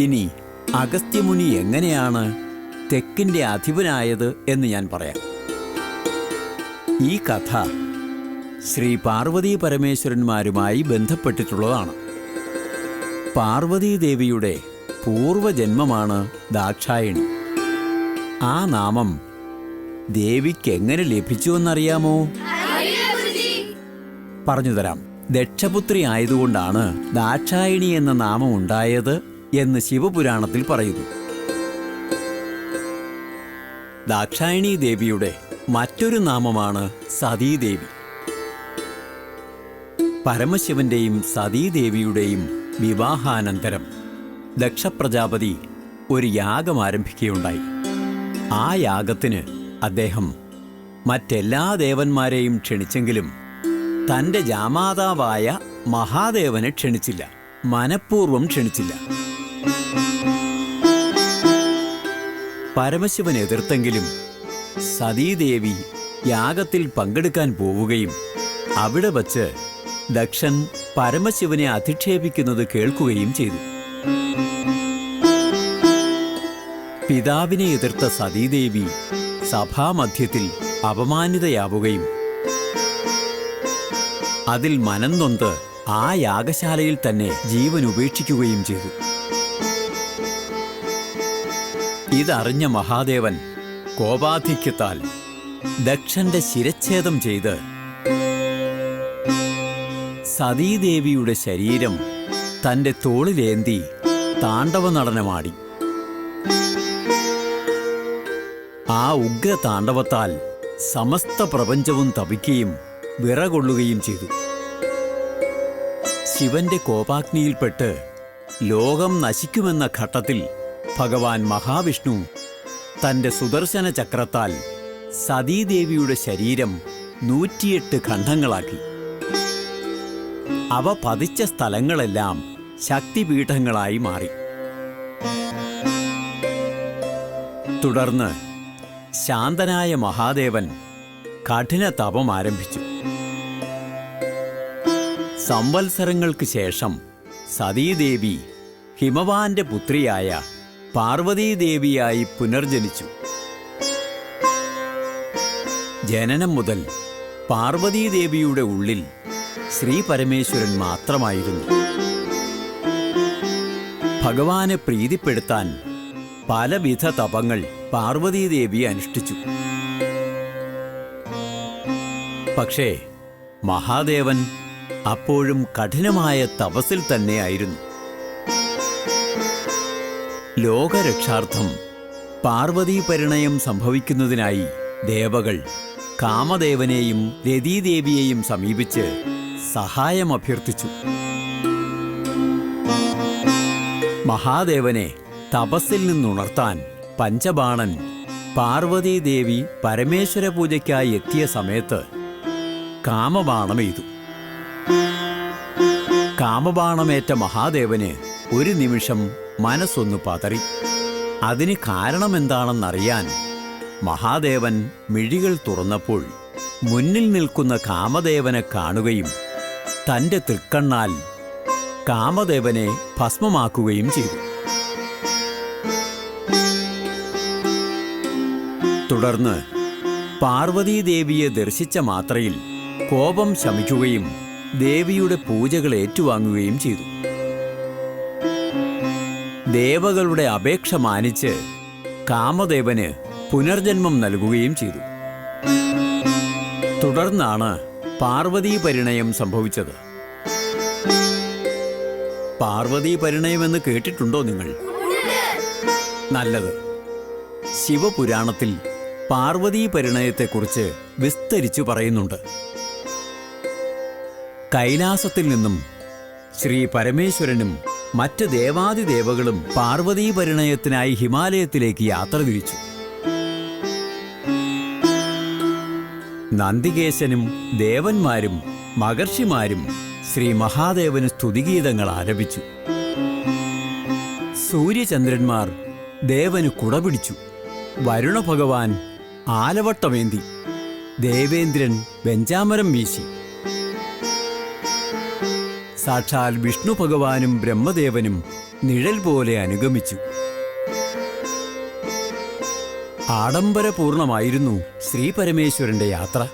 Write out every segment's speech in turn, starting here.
ഇനി അഗസ്ത്യമുനി എങ്ങനെയാണ് തെക്കിൻ്റെ അധിപനായത് എന്ന് ഞാൻ പറയാം. ഈ കഥ ശ്രീ പാർവതീ പരമേശ്വരന്മാരുമായി ബന്ധപ്പെട്ടിട്ടുള്ളതാണ്. പാർവതീദേവിയുടെ പൂർവജന്മമാണ് ദാക്ഷായണി. ആ നാമം ദേവിക്ക് എങ്ങനെ ലഭിച്ചുവെന്നറിയാമോ? പറഞ്ഞുതരാം. ദക്ഷപുത്രി ആയതുകൊണ്ടാണ് ദാക്ഷായണി എന്ന നാമം ഉണ്ടായത് എന്ന് ശിവപുരാണത്തിൽ പറയുന്നു. ദാക്ഷായണി ദേവിയുടെ മറ്റൊരു നാമമാണ് സതീദേവി. പരമശിവന്റെയും സതീദേവിയുടെയും വിവാഹാനന്തരം ദക്ഷപ്രജാപതി ഒരു യാഗം ആരംഭിക്കുകയുണ്ടായി. ആ യാഗത്തിന് അദ്ദേഹം മറ്റെല്ലാ ദേവന്മാരെയും ക്ഷണിച്ചെങ്കിലും തൻ്റെ ജാമാതാവായ മഹാദേവനെ ക്ഷണിച്ചില്ല, മനഃപൂർവ്വം ക്ഷണിച്ചില്ല. പരമശിവൻ എതിർത്തെങ്കിലും സതീദേവി യാഗത്തിൽ പങ്കെടുക്കാൻ പോവുകയും അവിടെ വച്ച് ദക്ഷൻ പരമശിവനെ അധിക്ഷേപിക്കുന്നത് കേൾക്കുകയും ചെയ്തു. പിതാവിനെ എതിർത്ത സതീദേവി സഭാമധ്യത്തിൽ അപമാനിതയാവുകയും അതിൽ മനംനൊന്ത് ആ യാഗശാലയിൽ തന്നെ ജീവൻ ഉപേക്ഷിക്കുകയും ചെയ്തു. ഇതറിഞ്ഞ മഹാദേവൻ കോപാധിക്യത്താൽ ദക്ഷന്റെ ശിരച്ഛേദം ചെയ്ത് സതീദേവിയുടെ ശരീരം തന്റെ തോളിലേന്തി താണ്ഡവ നടനമാടി. ആ ഉഗ്രതാണ്ഡവത്താൽ സമസ്ത പ്രപഞ്ചവും തപിക്കുകയും വിറകൊള്ളുകയും ചെയ്തു. ശിവന്റെ കോപാഗ്നിയിൽപ്പെട്ട് ലോകം നശിക്കുമെന്ന ഘട്ടത്തിൽ ഭഗവാൻ മഹാവിഷ്ണു തന്റെ സുദർശന ചക്രത്താൽ സതീദേവിയുടെ ശരീരം 108 ഖണ്ഡങ്ങളാക്കി. അവ പതിച്ച സ്ഥലങ്ങളെല്ലാം ശക്തിപീഠങ്ങളായി മാറി. തുടർന്ന് ശാന്തനായ മഹാദേവൻ കഠിന തപം ആരംഭിച്ചു. സംവത്സരങ്ങൾക്ക് ശേഷം സതീദേവി ഹിമവാന്റെ പുത്രിയായ പാർവതീദേവിയായി പുനർജനിച്ചു. ജനനം മുതൽ പാർവതീദേവിയുടെ ഉള്ളിൽ ശ്രീ പരമേശ്വരൻ മാത്രമായിരുന്നു. ഭഗവാനെ പ്രീതിപ്പെടുത്താൻ പലവിധ തപങ്ങൾ പാർവതീദേവി അനുഷ്ഠിച്ചു. പക്ഷേ മഹാദേവൻ അപ്പോഴും കഠിനമായ തപസ്സിൽ തന്നെയായിരുന്നു. ലോകരക്ഷാർത്ഥം പാർവതീ പരിണയം സംഭവിക്കുന്നതിനായി ദേവകൾ കാമദേവനെയും രതീദേവിയെയും സമീപിച്ച് സഹായം അഭ്യർത്ഥിച്ചു. മഹാദേവനെ തപസ്സിൽ നിന്നുണർത്താൻ പഞ്ചബാണൻ പാർവതീദേവി പരമേശ്വര പൂജയ്ക്കായി എത്തിയ സമയത്ത് കാമബാണമെയ്തു. കാമബാണമേറ്റ മഹാദേവന് ഒരു നിമിഷം മനസ്സൊന്നു പതറി. അതിന് കാരണമെന്താണെന്നറിയാൻ മഹാദേവൻ മിഴികൾ തുറന്നപ്പോൾ മുന്നിൽ നിൽക്കുന്ന കാമദേവനെ കാണുകയും തൻ്റെ തൃക്കണ്ണാൽ കാമദേവനെ ഭസ്മമാക്കുകയും ചെയ്തു. തുടർന്ന് പാർവതീദേവിയെ ദർശിച്ച മാത്രയിൽ കോപം ശമിക്കുകയും ദേവിയുടെ പൂജകൾ ഏറ്റുവാങ്ങുകയും ചെയ്തു. ദേവകളുടെ അപേക്ഷ മാനിച്ച് കാമദേവന് പുനർജന്മം നൽകുകയും ചെയ്തു. തുടർന്നാണ് പാർവതീ പരിണയം സംഭവിച്ചത്. പാർവതീ പരിണയമെന്ന് കേട്ടിട്ടുണ്ടോ നിങ്ങൾ? നല്ലത്. ശിവപുരാണത്തിൽ പാർവതീ പരിണയത്തെക്കുറിച്ച് വിസ്തരിച്ചു പറയുന്നുണ്ട്. കൈലാസത്തിൽ നിന്നും ശ്രീ പരമേശ്വരനും മറ്റ് ദേവാദിദേവകളും പാർവതീ പരിണയത്തിനായി ഹിമാലയത്തിലേക്ക് യാത്ര തിരിച്ചു. നന്ദികേശനും ദേവന്മാരും മഹർഷിമാരും ശ്രീ മഹാദേവന് സ്തുതിഗീതങ്ങൾ ആലപിച്ചു. സൂര്യചന്ദ്രന്മാർ ദേവന് കുടപിടിച്ചു. വരുണഭഗവാൻ ആലവട്ടമേന്തി. ദേവേന്ദ്രൻ വെഞ്ചാമരം വീശി. സാക്ഷാൽ വിഷ്ണു ഭഗവാനും ബ്രഹ്മദേവനും നിഴൽ പോലെ അനുഗമിച്ചു. ആഡംബരപൂർണമായിരുന്നു ശ്രീപരമേശ്വരന്റെ യാത്ര.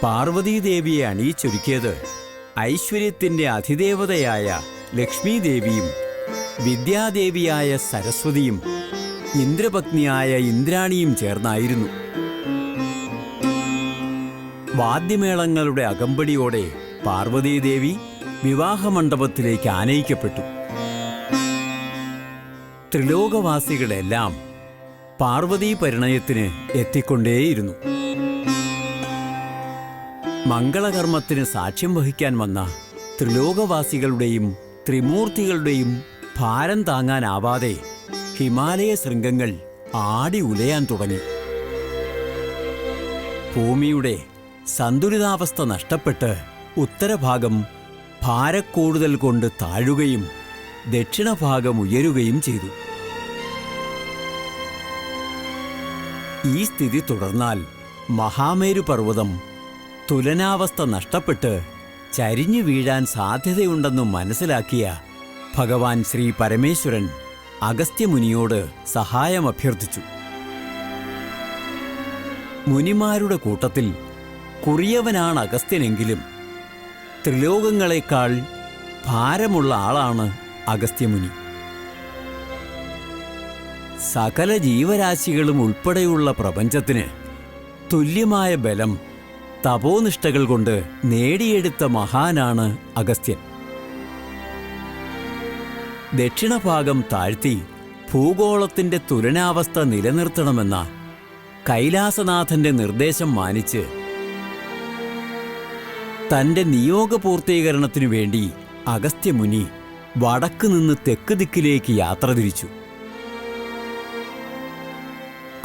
പാർവതീദേവിയെ അണിയിച്ചൊരുക്കിയത് ഐശ്വര്യത്തിന്റെ അധിദേവതയായ ലക്ഷ്മീദേവിയും വിദ്യാദേവിയായ സരസ്വതിയും ഇന്ദ്രപത്നിയായ ഇന്ദ്രാണിയും ചേർന്നായിരുന്നു. വാദ്യമേളങ്ങളുടെ അകമ്പടിയോടെ പാർവതീദേവി വിവാഹമണ്ഡപത്തിലേക്ക് ആനയിക്കപ്പെട്ടു. ത്രിലോകവാസികളെല്ലാം പാർവതീ പരിണയത്തിന് എത്തിക്കൊണ്ടേയിരുന്നു. മംഗളകർമ്മത്തിന് സാക്ഷ്യം വഹിക്കാൻ വന്ന ത്രിലോകവാസികളുടെയും ത്രിമൂർത്തികളുടെയും ഭാരം താങ്ങാനാവാതെ ഹിമാലയ ശൃംഗങ്ങൾ ആടി ഉലയാൻ തുടങ്ങി. ഭൂമിയുടെ സന്തുലിതാവസ്ഥ നഷ്ടപ്പെട്ട് ഉത്തരഭാഗം ഭാരക്കൂടുതൽ കൊണ്ട് താഴുകയും ദക്ഷിണഭാഗം ഉയരുകയും ചെയ്തു. ഈ സ്ഥിതി തുടർന്നാൽ മഹാമേരു പർവ്വതം തുലനാവസ്ഥ നഷ്ടപ്പെട്ട് ചരിഞ്ഞു വീഴാൻ സാധ്യതയുണ്ടെന്നു മനസ്സിലാക്കിയ ഭഗവാൻ ശ്രീ പരമേശ്വരൻ അഗസ്ത്യമുനിയോട് സഹായം അഭ്യർത്ഥിച്ചു. മുനിമാരുടെ കൂട്ടത്തിൽ കുറിയവനാണ് അഗസ്ത്യനെങ്കിലും ത്രിലോകങ്ങളെക്കാൾ ഭാരമുള്ള ആളാണ് അഗസ്ത്യമുനി. സകല ജീവരാശികളും ഉൾപ്പെടെയുള്ള പ്രപഞ്ചത്തിന് തുല്യമായ ബലം തപോനിഷ്ഠകൾ കൊണ്ട് നേടിയെടുത്ത മഹാനാണ് അഗസ്ത്യൻ. ദക്ഷിണഭാഗം താഴ്ത്തി ഭൂഗോളത്തിന്റെ തുലനാവസ്ഥ നിലനിർത്തണമെന്ന കൈലാസനാഥന്റെ നിർദ്ദേശം മാനിച്ച് തന്റെ നിയോഗപൂർത്തീകരണത്തിനു വേണ്ടി അഗസ്ത്യമുനി വടക്ക് നിന്ന് തെക്ക് ദിക്കിലേക്ക് യാത്ര തിരിച്ചു.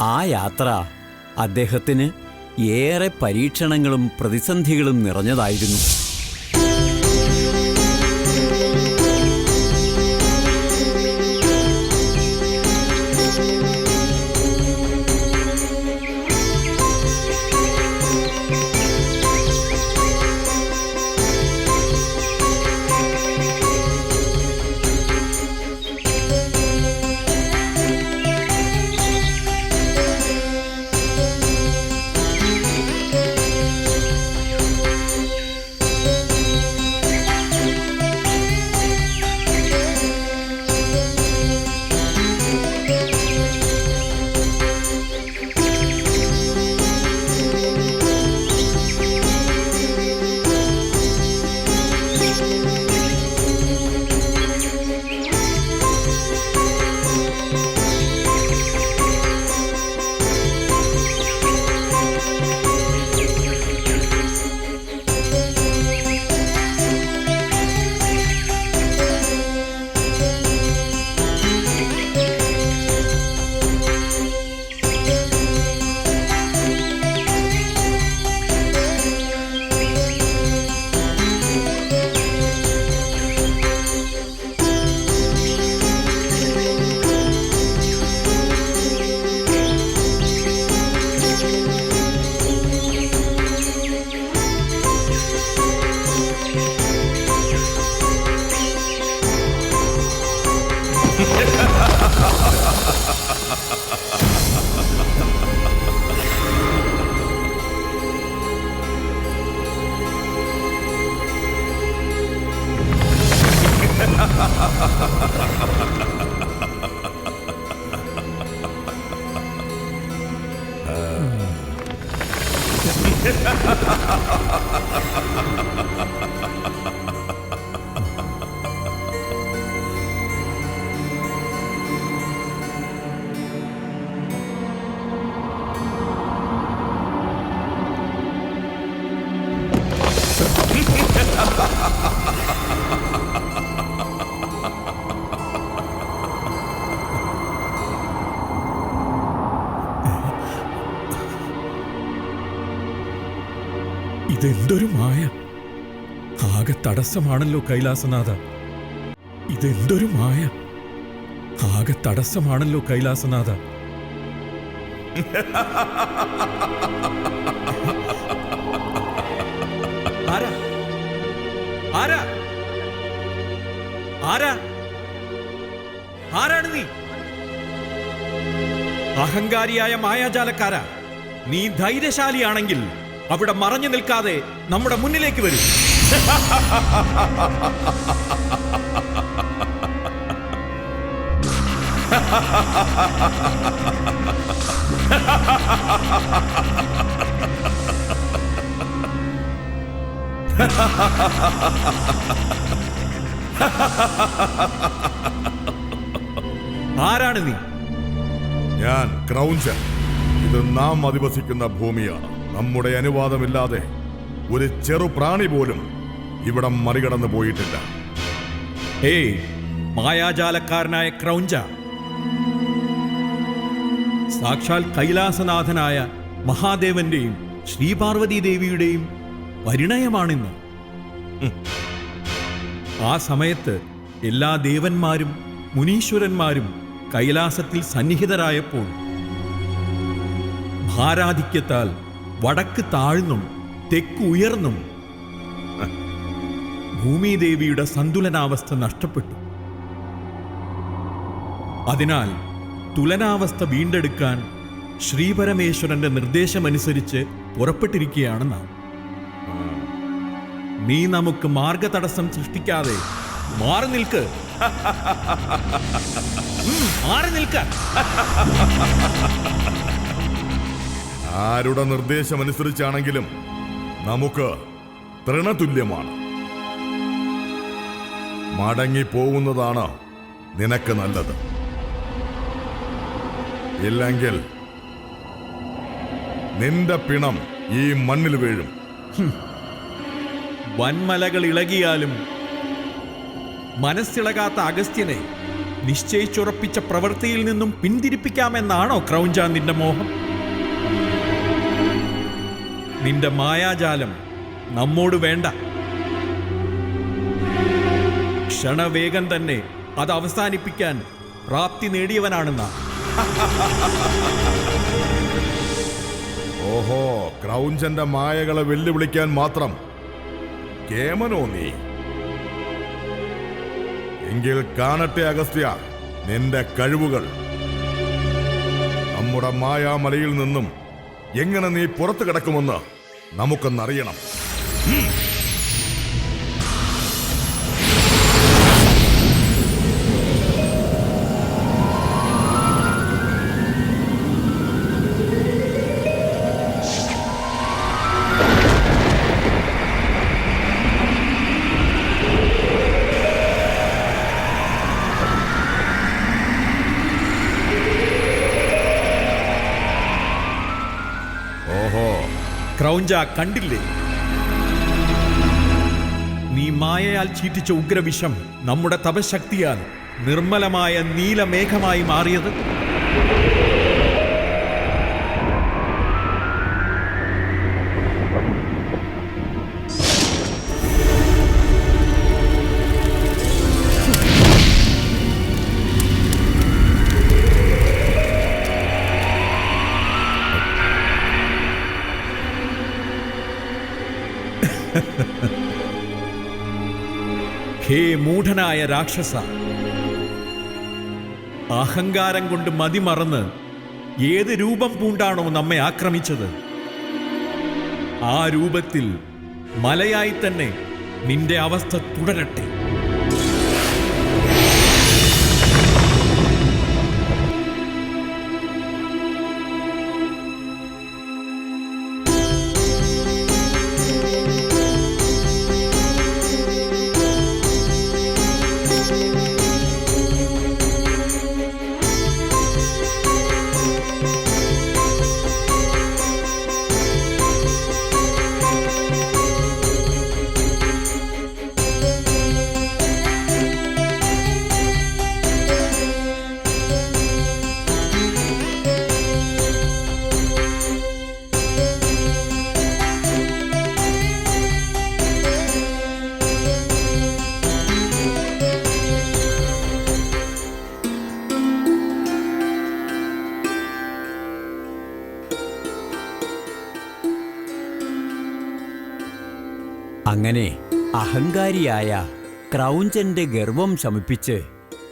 ആ യാത്ര അദ്ദേഹത്തിന് ഏറെ പരീക്ഷണങ്ങളും പ്രതിസന്ധികളും നിറഞ്ഞതായിരുന്നു. ഇതെന്തൊരു മായ! ആകെ തടസ്സമാണല്ലോ കൈലാസനാഥ. ഇതെന്തൊരു മായ! ആകെ തടസ്സമാണല്ലോ കൈലാസനാഥ. ആരാ ആരാ ആരാ ആരാണ് നീ? അഹങ്കാരിയായ മായാജാലക്കാരാ, നീ ധൈര്യശാലിയാണെങ്കിൽ അവിടെ മറഞ്ഞു നിൽക്കാതെ നമ്മുടെ മുന്നിലേക്ക് വരൂ. ആരാണ് നീ? ഞാൻ ക്രൗഞ്ചൻ. ഇത് നാം അധിവസിക്കുന്ന ഭൂമിയാണ്. നമ്മുടെ അനുവാദമില്ലാതെ ഒരു ചെറു പ്രാണി പോലും ഇവിടം മറികടന്നു പോയിട്ടില്ല. ഏയ് മായാജാലക്കാരനായ ക്രൗഞ്ച, സാക്ഷാൽ കൈലാസനാഥനായ മഹാദേവന്റെയും ശ്രീപാർവതി ദേവിയുടെയും പരിണയമാണിന്ന്. ആ സമയത്ത് എല്ലാ ദേവന്മാരും മുനീശ്വരന്മാരും കൈലാസത്തിൽ സന്നിഹിതരായപ്പോൾ ഭാരാധിക്യത്താൽ വടക്ക് താഴ്ന്നും തെക്ക് ഉയർന്നും ഭൂമിദേവിയുടെ സന്തുലനാവസ്ഥ നഷ്ടപ്പെട്ടു. അതിനാൽ തുലനാവസ്ഥ വീണ്ടെടുക്കാൻ ശ്രീപരമേശ്വരന്റെ നിർദ്ദേശമനുസരിച്ച് പുറപ്പെട്ടിരിക്കുകയാണ് നാം. നീ നമുക്ക് മാർഗതടസ്സം സൃഷ്ടിക്കാതെ മാറി നിൽക്ക്. മാറി നിൽക്ക. ആരുടെ നിർദ്ദേശമനുസരിച്ചാണെങ്കിലും നമുക്ക് തൃണതുല്യമാണ്. മടങ്ങിപ്പോവുന്നതാണ് നിനക്ക് നല്ലത്. ഇല്ലെങ്കിൽ നിന്റെ പിണം ഈ മണ്ണിൽ വീഴും. വൻമലകൾ ഇളകിയാലും മനസ്സിളകാത്ത അഗസ്ത്യനെ നിശ്ചയിച്ചുറപ്പിച്ച പ്രവൃത്തിയിൽ നിന്നും പിന്തിരിപ്പിക്കാമെന്നാണോ ക്രൗഞ്ച നിന്റെ മോഹം? നിന്റെ മായാജാലം നമ്മോട് വേണ്ട. ക്ഷണവേഗം തന്നെ അത് അവസാനിപ്പിക്കാൻ പ്രാപ്തി നേടിയവനാണെന്ന. ഓഹോ, ക്രൗഞ്ചന്റെ മായകളെ വെല്ലുവിളിക്കാൻ മാത്രം കേമനോ നീ? എങ്കിൽ കാണട്ടെ അഗസ്ത്യ നിന്റെ കഴിവുകൾ. നമ്മുടെ മായാമലയിൽ നിന്നും എങ്ങനെ നീ പുറത്തു കിടക്കുമെന്ന് നമുക്കൊന്നറിയണം. ക്രൗഞ്ച, കണ്ടില്ലേ? നീ മായയാൽ ചീറ്റിച്ച ഉഗ്രവിഷം നമ്മുടെ തപശക്തിയാൽ നിർമ്മലമായ നീലമേഘമായി മാറിയത്. ഹേ മൂഢനായ രാക്ഷസ, അഹങ്കാരം കൊണ്ട് മതിമറന്ന് ഏത് രൂപം പൂണ്ടാണോ നമ്മെ ആക്രമിച്ചത്, ആ രൂപത്തിൽ മലയായി തന്നെ നിന്റെ അവസ്ഥ തുടരട്ടെ. അങ്ങനെ അഹങ്കാരിയായ ക്രൗഞ്ചന്റെ ഗർവം ശമിപ്പിച്ച്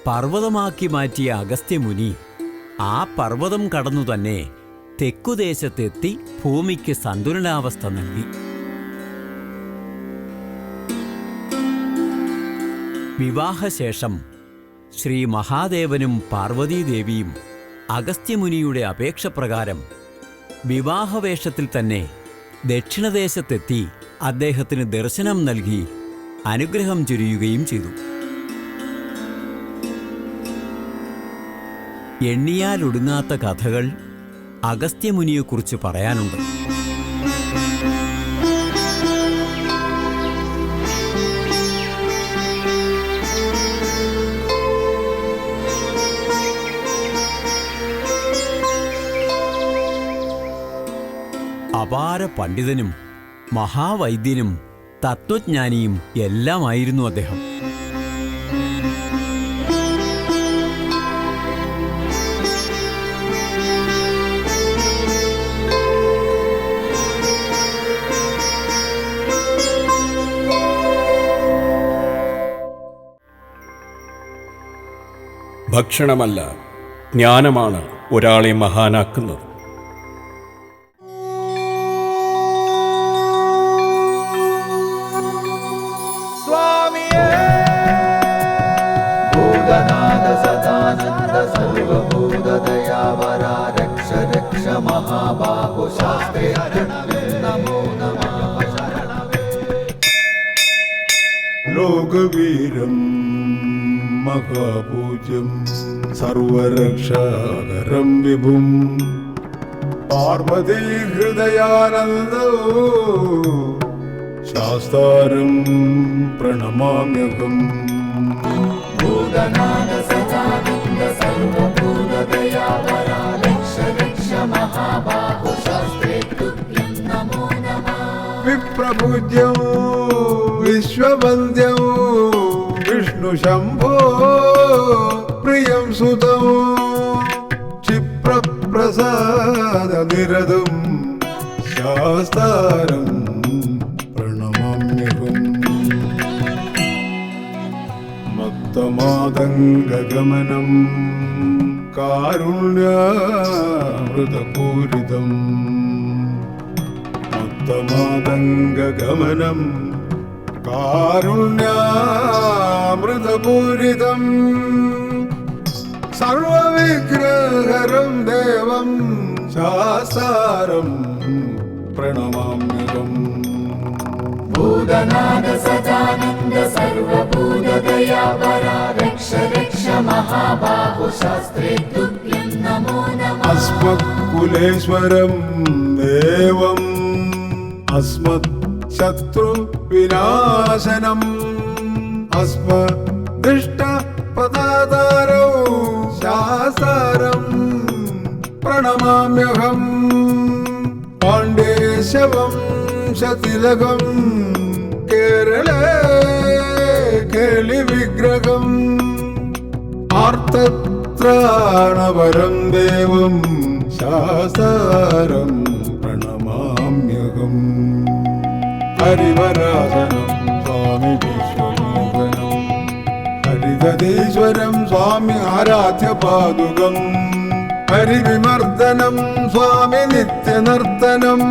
പർവ്വതമാക്കി മാറ്റിയ അഗസ്ത്യമുനി ആ പർവ്വതം കടന്നു തന്നെ തെക്കുദേശത്തെത്തി ഭൂമിക്ക് സന്തുലനാവസ്ഥ നൽകി. വിവാഹശേഷം ശ്രീ മഹാദേവനും പാർവതീദേവിയും അഗസ്ത്യമുനിയുടെ അപേക്ഷപ്രകാരം വിവാഹവേഷത്തിൽ തന്നെ ദക്ഷിണദേശത്തെത്തി അദ്ദേഹത്തിന് ദർശനം നൽകി അനുഗ്രഹം ചൊരിയുകയും ചെയ്തു. എണ്ണിയാലൊടുങ്ങാത്ത കഥകൾ അഗസ്ത്യമുനിയെക്കുറിച്ച് പറയാനുണ്ട്. അപാര പണ്ഡിതനും മഹാവൈദ്യനും തത്വജ്ഞാനിയും എല്ലാമായിരുന്നു അദ്ദേഹം. ഭക്ഷണമല്ല, ജ്ഞാനമാണ് ഒരാളെ മഹാനാക്കുന്നത്. ലോകവീരം മഹാപൂജ്യം സർവരക്ഷാകരം വിഭും പാർവതീ ഹൃദയാനന്ദോ ശാസ്താരം പ്രണമാമ്യഹം. വിപ്രപൂജ്യം വിശ്വവന്ദ്യം വിഷ്ണു ശംഭോ പ്രിയം സുതം ക്ഷിപ്രപ്രസാദ നിരതം ശാസ്താരം പ്രണമാമ്യഹം. മത്തമാതംഗഗമനം കാരുണ്യാമൃതപൂരിതം മത്തമാതംഗഗമനം കാരുണ്യാമൃതപൂരിതം സർവവിഗ്രഹരം ദേവം ശാസ്താരം പ്രണമാമ്യഹം. ഭൂതനാഥ സദാനന്ദ സർവഭൂതദയാപര രക്ഷ രക്ഷ മഹാബാഹു ശാസ്ത്രേ തുഭ്യം നമോ നമഃ. അസ്മത്കുലേശ്വരം ദേവം അസ്മത് ശത്രു വിനാശനം അസ്മദിഷ്ട പദാതാരോ ശാസ്താരം പ്രണമാമ്യഹം. പാണ്ഡേശവം ശതിലകം കേരളേ കേളി വിഗ്രഹം ആർത്തത്രാണവരം ദേവം ശാസ്താരം പ്രണമാമ്യഹം. ഹരിവരാസനം സ്വാമി വിശ്വമോഹനം ഹരിതീശ്വരം സ്വാമി ആരാധ്യ പാദുകം ഹരിവിമർദ്ദനം സ്വാമി നിത്യനർത്തനം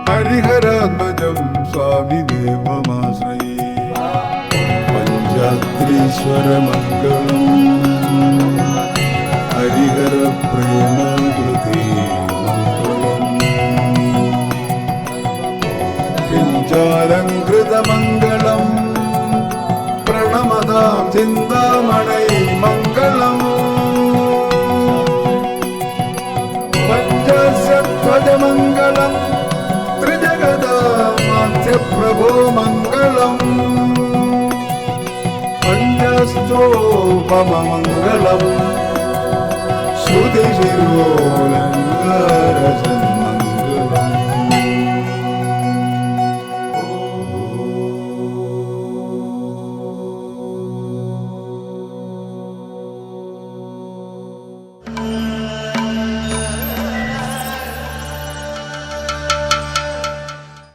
ഹരിഹരാത്മജം സ്വാമി ദേവമാശ്രയേ. പഞ്ചാത്രീശ്വരമംഗളം ഹരിഹര പ്രേമകൃതി മംഗളം പിഞ്ചാലങ്കൃതമംഗളം പ്രണമതാം ചിന്താമണൈ മംഗളം. പഞ്ചസ്യധ്വജമംഗളം ത്രിജഗദാമാധ്യപ്രഭോ മംഗളം പഞ്ചസ്തോപമംഗളം ശ്രുതിശിരോലങ്കാരസ